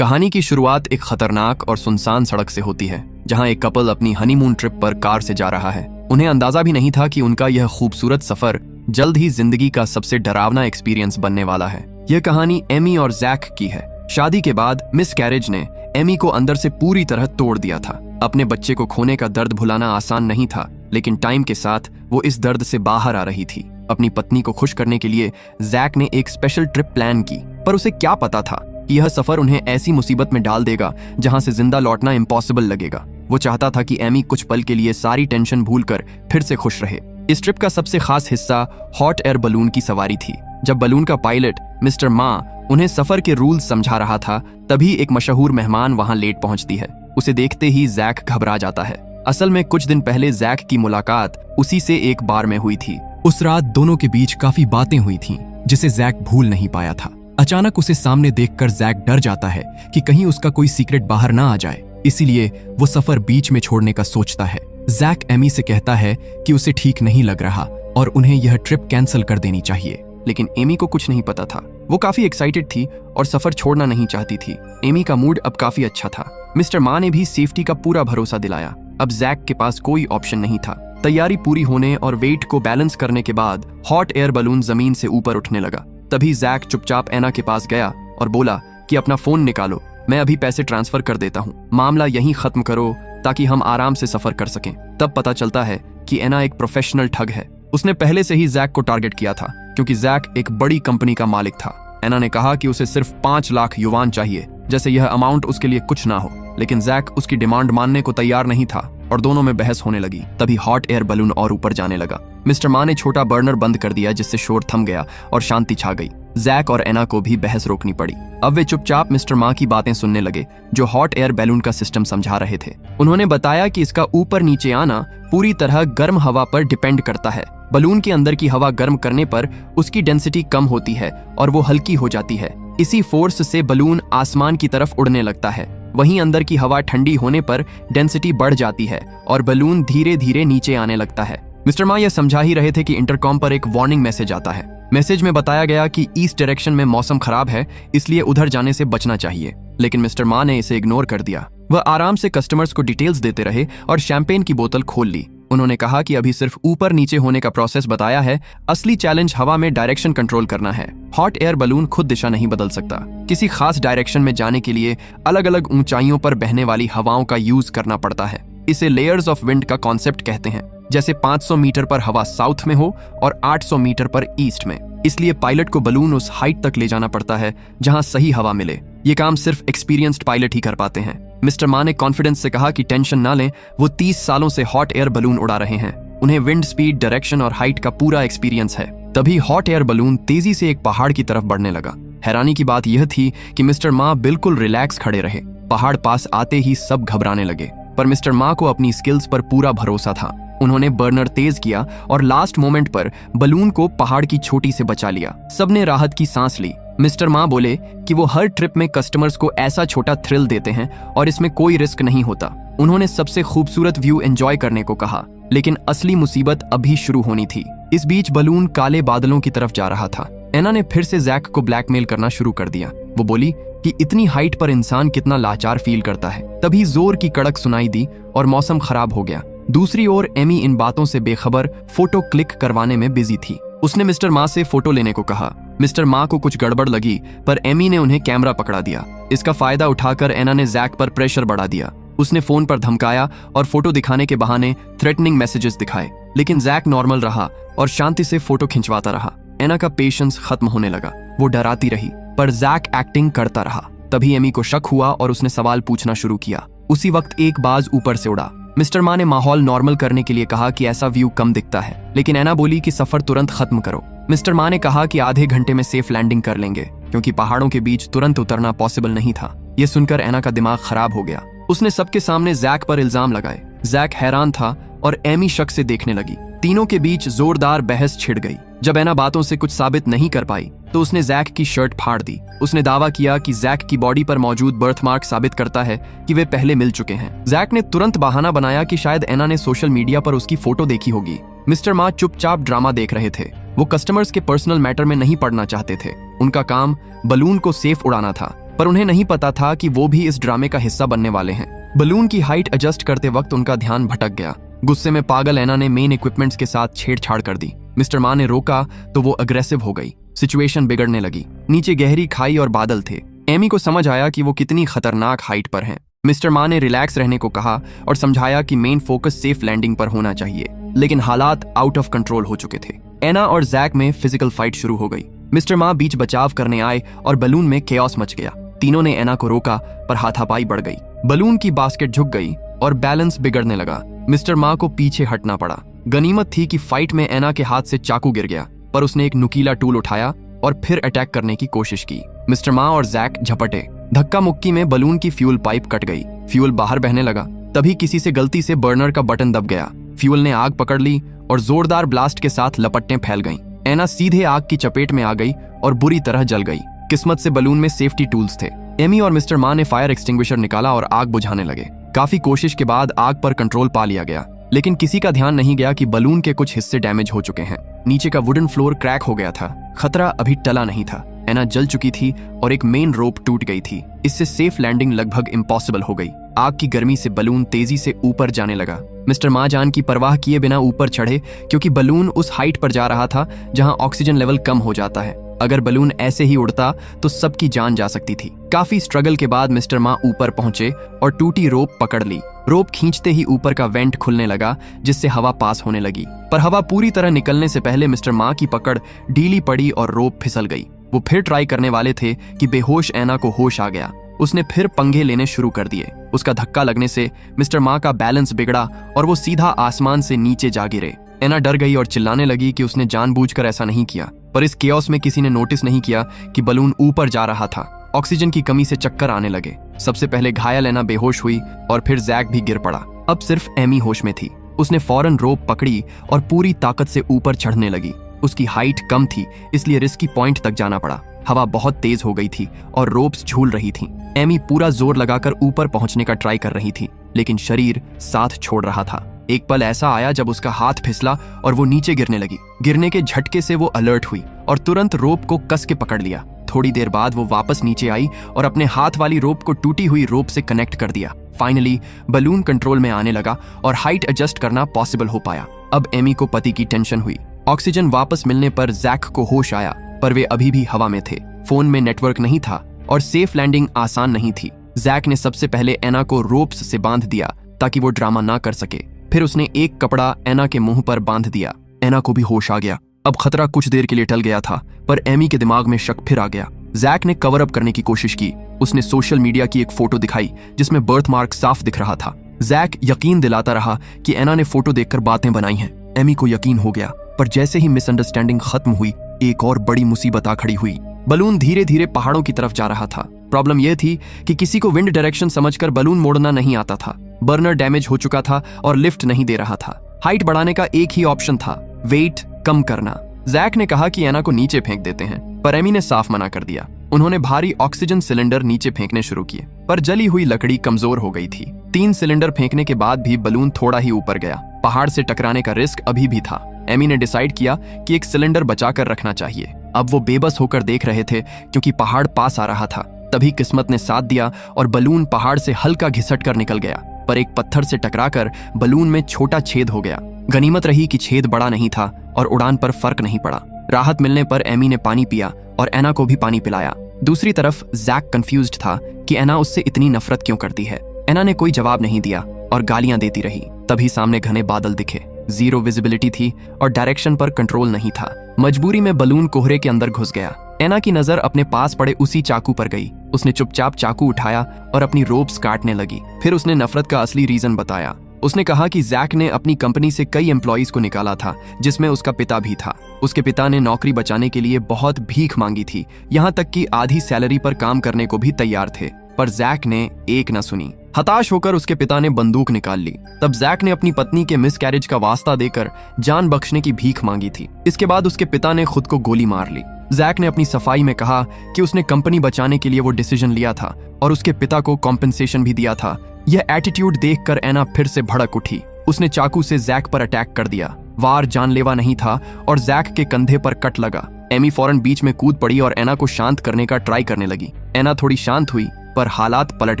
कहानी की शुरुआत एक खतरनाक और सुनसान सड़क से होती है, जहां एक कपल अपनी हनीमून ट्रिप पर कार से जा रहा है। उन्हें अंदाजा भी नहीं था कि उनका यह खूबसूरत सफर जल्द ही जिंदगी का सबसे डरावना एक्सपीरियंस बनने वाला है। यह कहानी एमी और जैक की है। शादी के बाद मिस कैरेज ने एमी को अंदर से पूरी तरह तोड़ दिया था। अपने बच्चे को खोने का दर्द भुलाना आसान नहीं था, लेकिन टाइम के साथ वो इस दर्द से बाहर आ रही थी। अपनी पत्नी को खुश करने के लिए जैक ने एक स्पेशल ट्रिप प्लान की, पर उसे क्या पता था कि यह सफर उन्हें ऐसी मुसीबत में डाल देगा जहां से जिंदा लौटना इम्पॉसिबल लगेगा। वो चाहता था कि एमी कुछ पल के लिए सारी टेंशन भूलकर फिर से खुश रहे। इस ट्रिप का सबसे खास हिस्सा हॉट एयर बलून की सवारी थी। जब बलून का पायलट मिस्टर मा उन्हें सफर के रूल्स समझा रहा था, तभी एक मशहूर मेहमान वहां लेट पहुंचती है। उसे देखते ही जैक घबरा जाता है। असल में कुछ दिन पहले जैक की मुलाकात उसी से एक बार में हुई थी। उस रात दोनों के बीच काफी बातें हुई थीं, जिसे जैक भूल नहीं पाया था। अचानक उसे सामने देखकर जैक डर जाता है कि कहीं उसका कोई सीक्रेट बाहर ना आ जाए, इसीलिए वो सफर बीच में छोड़ने का सोचता है। जैक एमी से कहता है कि उसे ठीक नहीं लग रहा और उन्हें यह ट्रिप कैंसिल कर देनी चाहिए, लेकिन एमी को कुछ नहीं पता था। वो काफी एक्साइटेड थी और सफर छोड़ना नहीं चाहती थी। एमी का मूड अब काफी अच्छा था। मिस्टर मा ने भी सेफ्टी का पूरा भरोसा दिलाया। अब जैक के पास कोई ऑप्शन नहीं था। तैयारी पूरी होने और वेट को बैलेंस करने के बाद हॉट एयर बलून जमीन से ऊपर उठने लगा। तभी जैक चुपचाप एना के पास गया और बोला कि अपना फोन निकालो, मैं अभी पैसे ट्रांसफर कर देता हूँ। मामला यहीं खत्म करो ताकि हम आराम से सफर कर सकें। तब पता चलता है कि एना एक प्रोफेशनल ठग है। उसने पहले से ही जैक को टारगेट किया था, क्योंकि जैक एक बड़ी कंपनी का मालिक था। एना ने कहा कि उसे सिर्फ 5 लाख युवान चाहिए, जैसे यह अमाउंट उसके लिए कुछ ना हो। लेकिन जैक उसकी डिमांड मानने को तैयार नहीं था और दोनों में बहस होने लगी। तभी हॉट एयर बलून और ऊपर जाने लगा। मिस्टर मा ने छोटा बर्नर बंद कर दिया, जिससे शोर थम गया और शांति छा गई। जैक और एना को भी बहस रोकनी पड़ी। अब वे चुपचाप मिस्टर मा की बातें सुनने लगे, जो हॉट एयर बैलून का सिस्टम समझा रहे थे। उन्होंने बताया कि इसका ऊपर नीचे आना पूरी तरह गर्म हवा पर डिपेंड करता है। बलून के अंदर की हवा गर्म करने पर उसकी डेंसिटी कम होती है और वो हल्की हो जाती है। इसी फोर्स से बलून आसमान की तरफ उड़ने लगता है। वहीं अंदर की हवा ठंडी होने पर डेंसिटी बढ़ जाती है और बलून धीरे धीरे नीचे आने लगता है। मिस्टर मा यह समझा ही रहे थे कि इंटरकॉम पर एक वार्निंग मैसेज आता है। मैसेज में बताया गया कि ईस्ट डायरेक्शन में मौसम खराब है, इसलिए उधर जाने से बचना चाहिए। लेकिन मिस्टर मा ने इसे इग्नोर कर दिया। वह आराम से कस्टमर्स को डिटेल्स देते रहे और शैंपेन की बोतल खोल ली। उन्होंने कहा कि अभी सिर्फ ऊपर नीचे होने का प्रोसेस बताया है, असली चैलेंज हवा में डायरेक्शन कंट्रोल करना है। हॉट एयर बलून खुद दिशा नहीं बदल सकता। किसी खास डायरेक्शन में जाने के लिए अलग अलग ऊंचाइयों पर बहने वाली हवाओं का यूज करना पड़ता है। इसे लेयर्स ऑफ विंड का कॉन्सेप्ट कहते हैं। जैसे 500 मीटर पर हवा साउथ में हो और 800 मीटर पर ईस्ट में। इसलिए पायलट को बलून उस हाइट तक ले जाना पड़ता है जहां सही हवा मिले। ये काम सिर्फ एक्सपीरियंस्ड पायलट ही कर पाते हैं। मिस्टर मा ने कॉन्फिडेंस से कहा कि टेंशन ना लें, वो 30 सालों से हॉट एयर बलून उड़ा रहे हैं। उन्हें विंड स्पीड, डायरेक्शन और हाइट का पूरा एक्सपीरियंस है। तभी हॉट एयर बलून तेजी से एक पहाड़ की तरफ बढ़ने लगा। हैरानी की बात यह थी कि मिस्टर मा बिल्कुल रिलैक्स खड़े रहे। पहाड़ पास आते ही सब घबराने लगे, पर मिस्टर मा को अपनी स्किल्स पर पूरा भरोसा था। उन्होंने बर्नर तेज किया और लास्ट मोमेंट पर बलून को पहाड़ की चोटी से बचा लिया। सबने राहत की सांस ली। मिस्टर मा बोले कि वो हर ट्रिप में कस्टमर्स को ऐसा छोटा थ्रिल देते हैं और इसमें कोई रिस्क नहीं होता। उन्होंने सबसे खूबसूरत व्यू एंजॉय करने को कहा, लेकिन असली मुसीबत अभी शुरू होनी थी। इस बीच बलून काले बादलों की तरफ जा रहा था। एना ने फिर से जैक को ब्लैकमेल करना शुरू कर दिया। वो बोली कि इतनी हाइट पर इंसान कितना लाचार फील करता है। तभी जोर की कड़क सुनाई दी और मौसम खराब हो गया। दूसरी ओर एमी इन बातों से बेखबर फोटो क्लिक करवाने में बिजी थी। उसने मिस्टर मा से फोटो लेने को कहा। मिस्टर मा को कुछ गड़बड़ लगी, पर एमी ने उन्हें कैमरा पकड़ा दिया। इसका फायदा उठाकर एना ने जैक पर प्रेशर बढ़ा दिया। उसने फोन पर धमकाया और फोटो दिखाने के बहाने थ्रेटनिंग मैसेजेस दिखाए, लेकिन जैक नॉर्मल रहा और शांति से फोटो खिंचवाता रहा। एना का पेशेंस खत्म होने लगा। वो डराती रही, पर जैक एक्टिंग करता रहा। तभी एमी को शक हुआ और उसने सवाल पूछना शुरू किया। उसी वक्त एक बाज ऊपर से उड़ा। मिस्टर मा ने माहौल नॉर्मल करने के लिए कहा कि ऐसा व्यू कम दिखता है, लेकिन एना बोली कि सफर तुरंत खत्म करो। मिस्टर मा ने कहा कि आधे घंटे में सेफ लैंडिंग कर लेंगे, क्योंकि पहाड़ों के बीच तुरंत उतरना पॉसिबल नहीं था। ये सुनकर एना का दिमाग खराब हो गया। उसने सबके सामने जैक पर इल्जाम लगाए। जैक हैरान था और एमी शक से देखने लगी। तीनों के बीच जोरदार बहस छिड़ गई। जब एना बातों से कुछ साबित नहीं कर पाई, तो उसने जैक की शर्ट फाड़ दी। उसने दावा किया कि जैक की बॉडी पर मौजूद बर्थमार्क साबित करता है कि वे पहले मिल चुके हैं। जैक ने तुरंत बहाना बनाया कि शायद एना ने सोशल मीडिया पर उसकी फोटो देखी होगी। मिस्टर मा चुपचाप ड्रामा देख रहे थे। वो कस्टमर्स के पर्सनल मैटर में नहीं पड़ना चाहते थे। उनका काम बलून को सेफ उड़ाना था। पर उन्हें नहीं पता था कि वो भी इस ड्रामे का हिस्सा बनने वाले हैं। बलून की हाइट एडजस्ट करते वक्त उनका ध्यान भटक गया। गुस्से में पागल एना ने मेन इक्विपमेंट्स के साथ छेड़छाड़ कर दी। मिस्टर मा ने रोका तो वो अग्रेसिव हो गई। सिचुएशन बिगड़ने लगी। नीचे गहरी खाई और बादल थे। एमी को समझ आया कि वो कितनी खतरनाक हाइट पर हैं। मिस्टर मा ने रिलैक्स रहने को कहा और समझाया कि मेन फोकस सेफ लैंडिंग पर होना चाहिए, लेकिन हालात आउट ऑफ कंट्रोल हो चुके थे। एना और जैक में फिजिकल फाइट शुरू हो गई। मिस्टर मा बीच बचाव करने आए और बलून में केओस मच गया। तीनों ने एना को रोका पर हाथापाई बढ़ गई। बलून की बास्केट झुक गई और बैलेंस बिगड़ने लगा। मिस्टर मा को पीछे हटना पड़ा। गनीमत थी कि फाइट में एना के हाथ से चाकू गिर गया, पर उसने एक नुकीला टूल उठाया और फिर अटैक करने की कोशिश की। मिस्टर मा और जैक झपटे। धक्का मुक्की में बलून की फ्यूल पाइप कट गई। फ्यूल बाहर बहने लगा। तभी किसी से गलती से बर्नर का बटन दब गया। फ्यूल ने आग पकड़ ली और जोरदार ब्लास्ट के साथ लपटें फैल गईं। एना सीधे आग की चपेट में आ गई और बुरी तरह जल गई। किस्मत से बलून में सेफ्टी टूल्स थे। एमी और मिस्टर मा ने फायर एक्सटिंग्विशर निकाला और आग बुझाने लगे। काफी कोशिश के बाद आग पर कंट्रोल पा लिया गया, लेकिन किसी का ध्यान नहीं गया कि बलून के कुछ हिस्से डैमेज हो चुके हैं। नीचे का वुडन फ्लोर क्रैक हो गया था। खतरा अभी टला नहीं था। एना जल चुकी थी और एक मेन रोप टूट गई थी। इससे सेफ लैंडिंग लगभग इम्पॉसिबल हो गई। आग की गर्मी से बलून तेजी से ऊपर जाने लगा। मिस्टर मा जान की परवाह किए बिना ऊपर चढ़े, क्योंकि बलून उस हाइट पर जा रहा था जहां ऑक्सीजन लेवल कम हो जाता है। अगर बलून ऐसे ही उड़ता तो सबकी जान जा सकती थी। काफी स्ट्रगल के बाद मिस्टर मा ऊपर पहुंचे और टूटी रोप पकड़ ली। रोप खींचते ही ऊपर का वेंट खुलने लगा, जिससे हवा पास होने लगी। पर हवा पूरी तरह निकलने से पहले मिस्टर मा की पकड़ ढीली पड़ी और रोप फिसल गई। वो फिर ट्राई करने वाले थे कि बेहोश एना को होश आ गया। उसने फिर पंगे लेने शुरू कर दिए। उसका धक्का लगने से मिस्टर मा का बैलेंस बिगड़ा और वो सीधा आसमान से नीचे जा गिरे। एना डर गई और चिल्लाने लगी कि उसने जानबूझकर ऐसा नहीं किया। पर इस केओस में किसी ने नोटिस नहीं किया कि बलून ऊपर जा रहा था। ऑक्सीजन की कमी से चक्कर आने लगे। सबसे पहले घायल एना बेहोश हुई और फिर जैक भी गिर पड़ा। अब सिर्फ एमी होश में थी। उसने फौरन रोप पकड़ी और पूरी ताकत से ऊपर चढ़ने लगी। उसकी हाइट कम थी, इसलिए रिस्की पॉइंट तक जाना पड़ा। हवा बहुत तेज हो गई थी और रोप्स झूल रही थी। एमी पूरा जोर लगाकर ऊपर पहुंचने का ट्राई कर रही थी, लेकिन शरीर साथ छोड़ रहा था। एक पल ऐसा आया जब उसका हाथ फिसला और वो नीचे गिरने लगी। गिरने के झटके से वो अलर्ट हुई और तुरंत रोप को कस के पकड़ लिया। थोड़ी देर बाद वो वापस नीचे आई और अपने हाथ वाली रोप को टूटी हुई रोप से कनेक्ट कर दिया। फाइनली बलून कंट्रोल में आने लगा और हाइट एडजस्ट करना पॉसिबल हो पाया। अब एमी को पति की टेंशन हुई। ऑक्सीजन वापस मिलने पर जैक को होश आया, पर वे अभी भी हवा में थे। फोन में नेटवर्क नहीं था और सेफ लैंडिंग आसान नहीं थी। जैक ने सबसे पहले एना को रोप्स से बांध दिया ताकि वो ड्रामा ना कर सके। फिर उसने एक कपड़ा एना के मुंह पर बांध दिया। एना को भी होश आ गया। अब खतरा कुछ देर के लिए टल गया था, पर एमी के दिमाग में शक फिर आ गया। जैक ने कवर अप करने की कोशिश की। उसने सोशल मीडिया की एक फोटो दिखाई जिसमें बर्थ मार्क साफ दिख रहा था। जैक यकीन दिलाता रहा कि एना ने फोटो देखकर बातें बनाई हैं। एमी को यकीन हो गया, पर जैसे ही मिसअंडरस्टैंडिंग खत्म हुई, एक और बड़ी मुसीबत आ खड़ी हुई। बलून धीरे धीरे पहाड़ों की तरफ जा रहा था। प्रॉब्लम यह थी कि किसी को विंड डायरेक्शन समझकर बलून मोड़ना नहीं आता था। बर्नर डैमेज हो चुका था और लिफ्ट नहीं दे रहा था। हाइट बढ़ाने का एक ही ऑप्शन था, वेट कम करना। जैक ने कहा कि एना को नीचे फेंक देते हैं, पर एमी ने साफ मना कर दिया। उन्होंने भारी ऑक्सीजन सिलेंडर नीचे फेंकने शुरू किए, पर जली हुई लकड़ी कमजोर हो गई थी। 3 सिलेंडर फेंकने के बाद भी बलून थोड़ा ही ऊपर गया। पहाड़ से टकराने का रिस्क अभी भी था। एमी ने डिसाइड किया कि एक सिलेंडर बचाकर रखना चाहिए। अब वो बेबस होकर देख रहे थे क्योंकि पहाड़ पास आ रहा था। तभी किस्मत ने साथ दिया और बलून पहाड़ से हल्का घिसट कर निकल गया, पर एक पत्थर से टकराकर बलून में छोटा छेद हो गया। गनीमत रही कि छेद बड़ा नहीं था और उड़ान पर फर्क नहीं पड़ा। राहत मिलने पर एमी ने पानी पिया और एना को भी पानी पिलाया। दूसरी तरफ जैक कंफ्यूज्ड था कि एना उससे इतनी नफरत क्यों करती है। एना ने कोई जवाब नहीं दिया और गालियां देती रही। तभी सामने घने बादल दिखे। जीरो विजिबिलिटी थी और डायरेक्शन पर कंट्रोल नहीं था। मजबूरी में बलून कोहरे के अंदर घुस गया। एना की नजर अपने पास पड़े उसी चाकू पर गई। उसने चुपचाप चाकू उठाया और अपनी रोप्स काटने लगी। फिर उसने नफरत का असली रीजन बताया। उसने कहा कि जैक ने अपनी कंपनी से कई एम्प्लॉइज को निकाला था, जिसमें उसका पिता भी था। उसके पिता ने नौकरी बचाने के लिए बहुत भीख मांगी थी, यहाँ तक कि आधी सैलरी पर काम करने को भी तैयार थे, पर जैक ने एक न सुनी। हताश होकर उसके पिता ने बंदूक निकाल ली। तब जैक ने अपनी पत्नी के मिसकैरेज का वास्ता देकर जान बख्शने की भीख मांगी थी। इसके बाद उसके पिता ने खुद को गोली मार ली। जैक ने अपनी सफाई में कहा कि उसने कंपनी बचाने के लिए वो डिसीजन लिया था और उसके पिता को कॉम्पेंसेशन भी दिया था। यह एटीट्यूड देखकर एना फिर से भड़क उठी। उसने चाकू से जैक पर अटैक कर दिया। वार जानलेवा नहीं था और जैक के कंधे पर कट लगा। एमी फौरन बीच में कूद पड़ी और एना को शांत करने का ट्राई करने लगी। एना थोड़ी शांत हुई, पर हालात पलट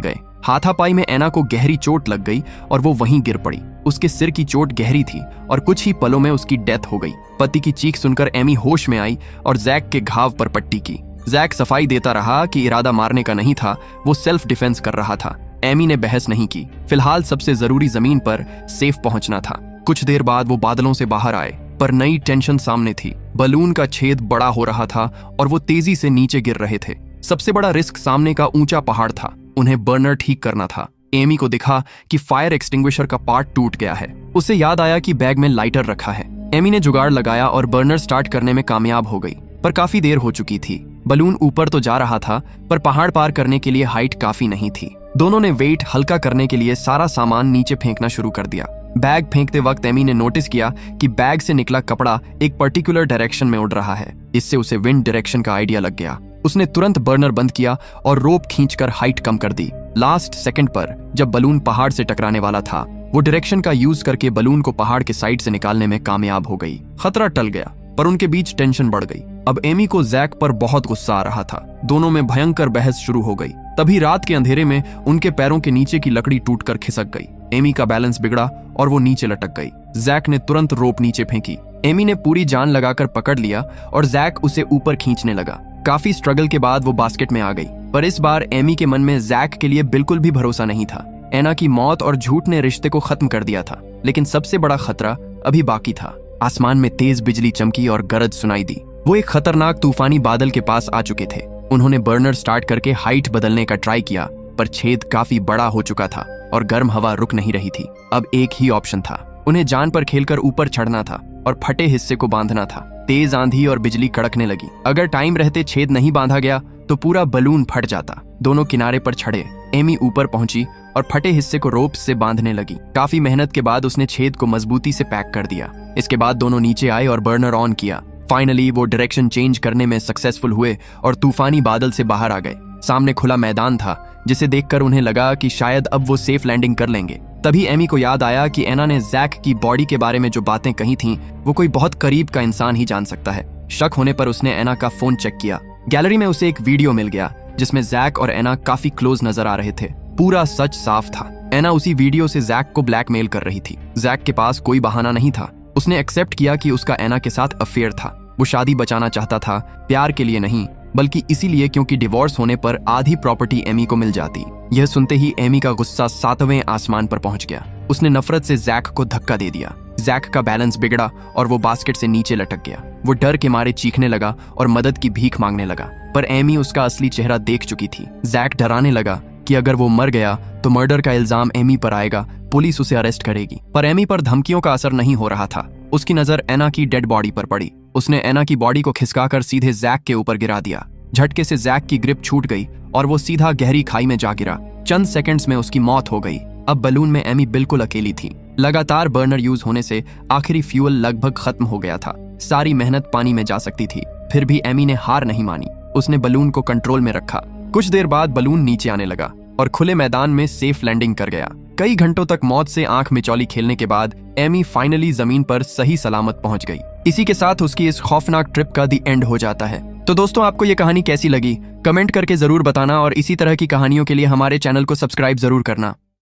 गए। हाथापाई में एना को गहरी चोट लग गई और वो वहीं गिर पड़ी। उसके सिर की चोट गहरी थी और कुछ ही पलों में उसकी डेथ हो गई। पति की चीख सुनकर एमी होश में आई और जैक के घाव पर पट्टी की। जैक सफाई देता रहा कि इरादा मारने का नहीं था, वो सेल्फ डिफेंस कर रहा था। एमी ने बहस नहीं की। फिलहाल सबसे जरूरी जमीन पर सेफ पहुंचना था। कुछ देर बाद वो बादलों से बाहर आए, पर नई टेंशन सामने थी। बलून का छेद बड़ा हो रहा था और वो तेजी से नीचे गिर रहे थे। सबसे बड़ा रिस्क सामने का ऊंचा पहाड़ था। उन्हें बर्नर ठीक करना था। एमी को दिखा कि फायर एक्सटिंग्विशर का पार्ट टूट गया है। उसे याद आया कि बैग में लाइटर रखा है। एमी ने जुगाड़ लगाया और बर्नर स्टार्ट करने में कामयाब हो गई, पर काफी देर हो चुकी थी। बलून ऊपर तो जा रहा था, पर पहाड़ पार करने के लिए हाइट काफी नहीं थी। दोनों ने वेट हल्का करने के लिए सारा सामान नीचे फेंकना शुरू कर दिया। बैग फेंकते वक्त एमी ने नोटिस किया कि बैग से निकला कपड़ा एक पर्टिकुलर डायरेक्शन में उड़ रहा है। इससे उसे विंड डायरेक्शन का आइडिया लग गया। उसने तुरंत बर्नर बंद किया और रोप खींचकर हाइट कम कर दी। लास्ट सेकंड पर जब बलून पहाड़ से टकराने वाला था, वो डायरेक्शन का यूज करके बलून को पहाड़ के साइड से निकालने में कामयाब हो गई। खतरा टल गया, पर उनके बीच टेंशन बढ़ गई। अब एमी को जैक पर बहुत गुस्सा आ रहा था। दोनों में भयंकर बहस शुरू हो गई। तभी रात के अंधेरे में उनके पैरों के नीचे की लकड़ी टूटकर खिसक गई। एमी का बैलेंस बिगड़ा और वो नीचे लटक गई। जैक ने तुरंत रोप नीचे फेंकी। एमी ने पूरी जान लगाकर पकड़ लिया और जैक उसे ऊपर खींचने लगा। काफी स्ट्रगल के बाद वो बास्केट में आ गई, पर इस बार एमी के मन में जैक के लिए बिल्कुल भी भरोसा नहीं था। एना की मौत और झूठ ने रिश्ते को खत्म कर दिया था, लेकिन सबसे बड़ा खतरा अभी बाकी था। आसमान में तेज बिजली चमकी और गरज सुनाई दी। वो एक खतरनाक तूफानी बादल के पास आ चुके थे। उन्होंने बर्नर स्टार्ट करके हाइट बदलने का ट्राई किया, पर छेद काफी बड़ा हो चुका था और गर्म हवा रुक नहीं रही थी। अब एक ही ऑप्शन था, उन्हें जान पर खेलकर ऊपर चढ़ना था और फटे हिस्से को बांधना था। तेज आंधी और बिजली कड़कने लगी। अगर टाइम रहते छेद नहीं बांधा गया तो पूरा बलून फट जाता। दोनों किनारे पर चढ़े। एमी ऊपर पहुंची और फटे हिस्से को रोप से बांधने लगी। काफी मेहनत के बाद उसने छेद को मजबूती से पैक कर दिया। इसके बाद दोनों नीचे आए और बर्नर ऑन किया। फाइनली वो डायरेक्शन चेंज करने में सक्सेसफुल हुए और तूफानी बादल से बाहर आ गए। सामने खुला मैदान था, जिसे देखकर उन्हें लगा कि शायद अब वो सेफ लैंडिंग कर लेंगे। तभी एमी को याद आया कि एना ने जैक की बॉडी के बारे में जो बातें कही थीं, वो कोई बहुत करीब का इंसान ही जान सकता है। शक होने पर उसने एना का फोन चेक किया। गैलरी में उसे एक वीडियो मिल गया जिसमें जैक और एना काफी क्लोज नजर आ रहे थे। पूरा सच साफ था। एना उसी वीडियो से जैक को ब्लैकमेल कर रही थी। जैक के पास कोई बहाना नहीं था। उसने एक्सेप्ट किया कि उसका एना के साथ अफेयर था। वो शादी बचाना चाहता था, प्यार के लिए नहीं, बल्कि इसीलिए क्योंकि डिवोर्स होने पर आधी प्रॉपर्टी एमी को मिल जाती। यह सुनते ही एमी का गुस्सा 7वें आसमान पर पहुंच गया। उसने नफरत से जैक को धक्का दे दिया। जैक का बैलेंस बिगड़ा और वो बास्केट से नीचे लटक गया। वो डर के मारे चीखने लगा और मदद की भीख मांगने लगा, पर एमी उसका असली चेहरा देख चुकी थी। जैक डराने लगा कि अगर वो मर गया तो मर्डर का इल्जाम एमी पर आएगा, पुलिस उसे अरेस्ट करेगी। पर एमी पर धमकियों का असर नहीं हो रहा था। उसकी नजर एना की डेड बॉडी पर पड़ी। उसने एना की बॉडी को खिसकाकर सीधे जैक के ऊपर गिरा दिया। झटके से जैक की ग्रिप छूट गई और वो सीधा गहरी खाई में जा गिरा। चंद सेकंड्स में उसकी मौत हो गई। अब बलून में एमी बिल्कुल अकेली थी। लगातार बर्नर यूज होने से आखिरी फ्यूल लगभग खत्म हो गया था। सारी मेहनत पानी में जा सकती थी। फिर भी एमी ने हार नहीं मानी। उसने बलून को कंट्रोल में रखा। कुछ देर बाद बलून नीचे आने लगा और खुले मैदान में सेफ लैंडिंग कर गया। कई घंटों तक मौत से आंख मिचौली खेलने के बाद एमी फाइनली जमीन पर सही सलामत पहुंच गई। इसी के साथ उसकी इस खौफनाक ट्रिप का दी एंड हो जाता है। तो दोस्तों, आपको ये कहानी कैसी लगी? कमेंट करके जरूर बताना और इसी तरह की कहानियों के लिए हमारे चैनल को सब्सक्राइब जरूर करना।